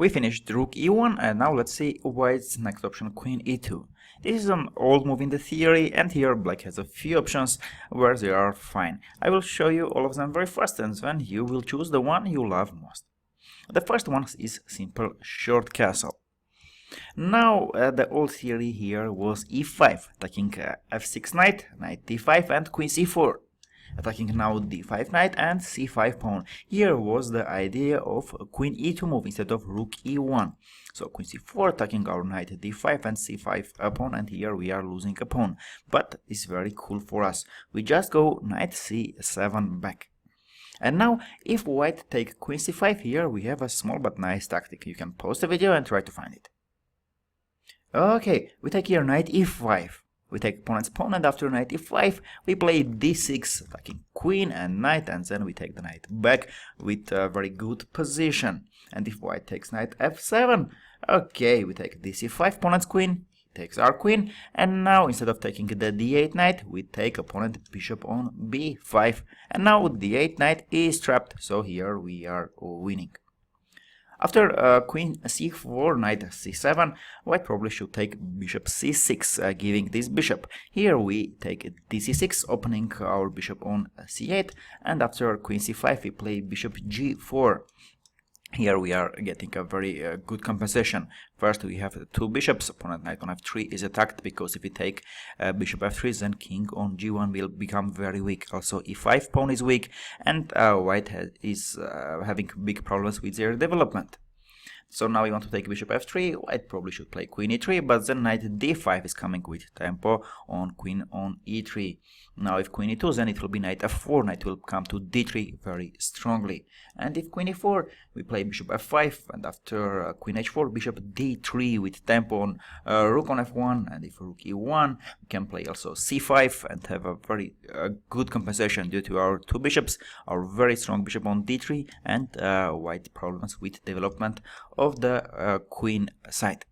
We finished rook e1, and now let's see white's next option, queen e2. This is an old move in the theory, and here black has a few options where they are fine. I will show you all of them very fast, and then you will choose the one you love most. The first one is simple short castle. Now the old theory here was e5, attacking f6 knight, knight d5, and queen c4. Attacking now d5 knight and c5 pawn. Here was the idea of queen e2 move instead of rook e1. So queen c4 attacking our knight d5 and c5 pawn, and here we are losing a pawn. But it's very cool for us. We just go knight c7 back. And now, if white take queen c5, here we have a small but nice tactic. You can pause the video and try to find it. Okay, we take here knight e5. We take opponent's pawn, and after knight e5, we play d6, attacking queen and knight, and then we take the knight back with a very good position. And if white takes knight f7, okay, we take dc5, opponent's queen, he takes our queen, and now instead of taking the d8 knight, we take opponent bishop on b5, and now d8 knight is trapped, so here we are winning. After queen c4, knight c7, white probably should take bishop c6, giving this bishop. Here we take dc6, opening our bishop on c8, and after queen c5 we play bishop g4. Here we are getting a very good compensation. First we have two bishops, opponent knight on f3 is attacked, because if we take bishop f3 then king on g1 will become very weak. Also e5 pawn is weak, and white is having big problems with their development. So now we want to take bishop f3, white probably should play queen e3, but then knight d5 is coming with tempo on queen on e3. Now if queen e2, then it will be knight f4, knight will come to d3 very strongly. And if queen e4, we play bishop f5, and after queen h4, bishop d3 with tempo on rook on f1, and if rook e1, we can play also c5 and have a very good compensation due to our two bishops, our very strong bishop on d3, and white problems with development of the queen side.